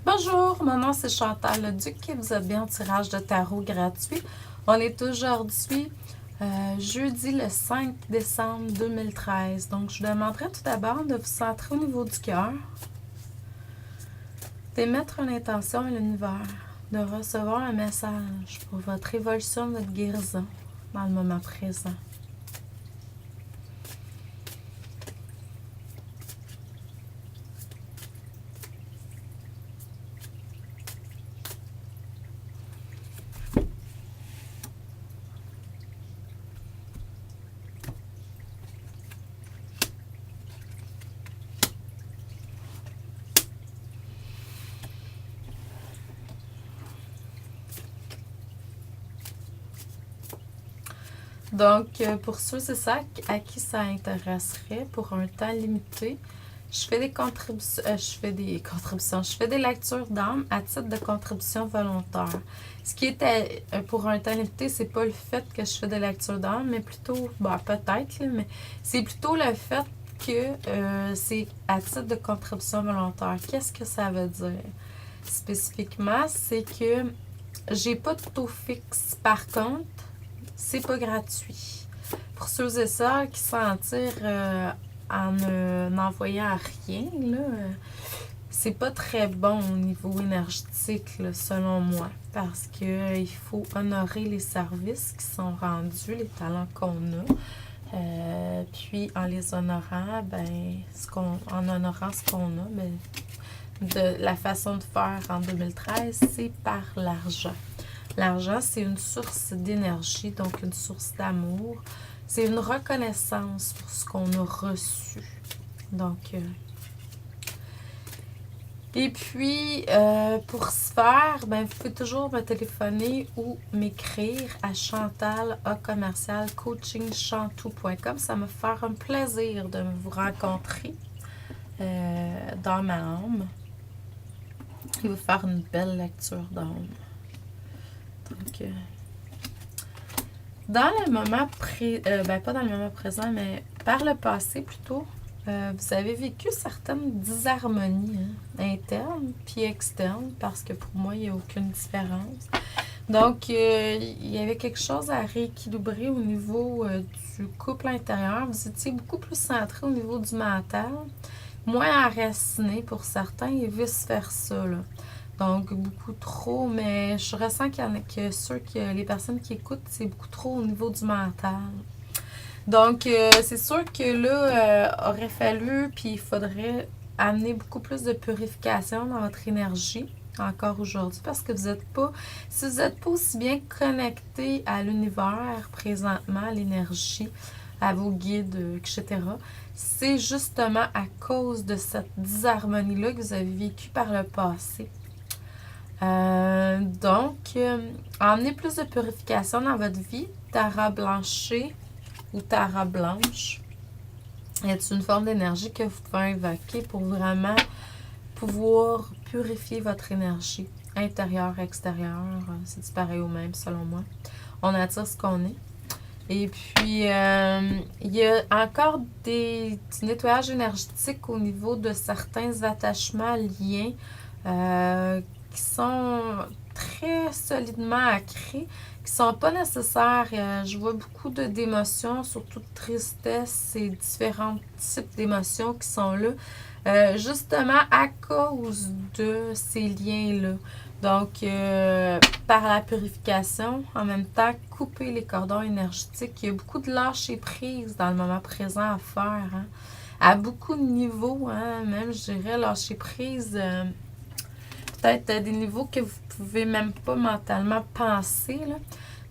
Bonjour, mon nom c'est Chantal Leduc et vous êtes bien au tirage de tarot gratuit. On est aujourd'hui jeudi le 5 décembre 2013. Donc, je vous demanderai tout d'abord de vous centrer au niveau du cœur, d'émettre une intention à l'univers, de recevoir un message pour votre évolution, votre guérison dans le moment présent. Donc, pour ceux et ça à qui ça intéresserait, pour un temps limité, je fais des lectures d'âme à titre de contribution volontaire. Ce qui est pour un temps limité, c'est pas le fait que je fais des lectures d'âme, mais plutôt, peut-être, mais c'est plutôt le fait que c'est à titre de contribution volontaire. Qu'est-ce que ça veut dire? Spécifiquement, c'est que j'ai pas de taux fixe. Par contre, c'est pas gratuit. Pour ceux et celles qui s'en tirent en n'envoyant rien, c'est pas très bon au niveau énergétique, là, selon moi, parce que il faut honorer les services qui sont rendus, les talents qu'on a. Puis en les honorant, en honorant ce qu'on a, de la façon de faire en 2013, c'est par l'argent. L'argent, c'est une source d'énergie, donc une source d'amour. C'est une reconnaissance pour ce qu'on a reçu. Donc, et puis, pour ce faire, vous pouvez toujours me téléphoner ou m'écrire à chantal@coachingshantou.com. Ça me faire un plaisir de vous rencontrer dans ma âme et vous faire une belle lecture d'âme. Donc, dans le moment pas dans le moment présent, mais par le passé plutôt, vous avez vécu certaines disharmonies internes puis externes, parce que pour moi, il n'y a aucune différence. Donc, il y avait quelque chose à rééquilibrer au niveau du couple intérieur. Vous étiez beaucoup plus centré au niveau du mental, moins enraciné pour certains et vice-versa, là. Donc, beaucoup trop, mais je ressens qu'il y en a les personnes qui écoutent, c'est beaucoup trop au niveau du mental. Donc, c'est sûr que là, aurait fallu, puis il faudrait amener beaucoup plus de purification dans votre énergie, encore aujourd'hui, parce que si vous n'êtes pas aussi bien connecté à l'univers présentement, à l'énergie, à vos guides, etc., c'est justement à cause de cette disharmonie-là que vous avez vécu par le passé. Donc, emmenez plus de purification dans votre vie. Tara blanchée ou Tara blanche est une forme d'énergie que vous pouvez invoquer pour vraiment pouvoir purifier votre énergie intérieure, extérieure. C'est du pareil au même, selon moi. On attire ce qu'on est. Et puis, il y a encore du nettoyage énergétique au niveau de certains attachements, liens, qui sont très solidement ancrés, qui sont pas nécessaires. Je vois beaucoup d'émotions, surtout de tristesse et différents types d'émotions qui sont là, justement à cause de ces liens-là. Donc, par la purification, en même temps, couper les cordons énergétiques. Il y a beaucoup de lâcher-prise dans le moment présent à faire, à beaucoup de niveaux, même, je dirais, lâcher-prise... peut-être des niveaux que vous pouvez même pas mentalement penser, là.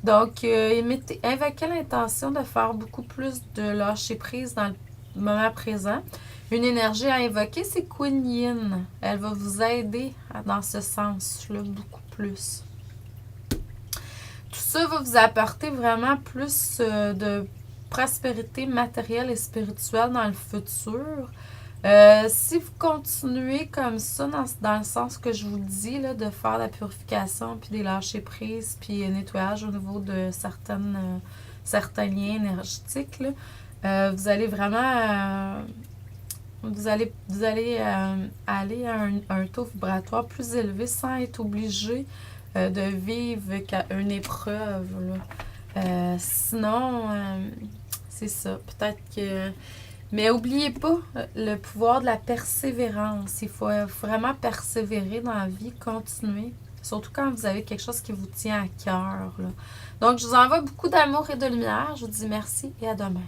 Donc, invoquez l'intention de faire beaucoup plus de lâcher prise dans le moment présent. Une énergie à invoquer, c'est Kuan Yin. Elle va vous aider dans ce sens-là beaucoup plus. Tout ça va vous apporter vraiment plus de prospérité matérielle et spirituelle dans le futur. Si vous continuez comme ça, dans le sens que je vous dis, là, de faire la purification, puis des lâcher-prises, puis nettoyage au niveau de certains liens énergétiques, là, vous allez vraiment Vous allez aller à un taux vibratoire plus élevé sans être obligé de vivre une épreuve. Là. Sinon, c'est ça. Peut-être que... Mais n'oubliez pas le pouvoir de la persévérance. Il faut vraiment persévérer dans la vie, continuer. Surtout quand vous avez quelque chose qui vous tient à cœur. Là. Donc, je vous envoie beaucoup d'amour et de lumière. Je vous dis merci et à demain.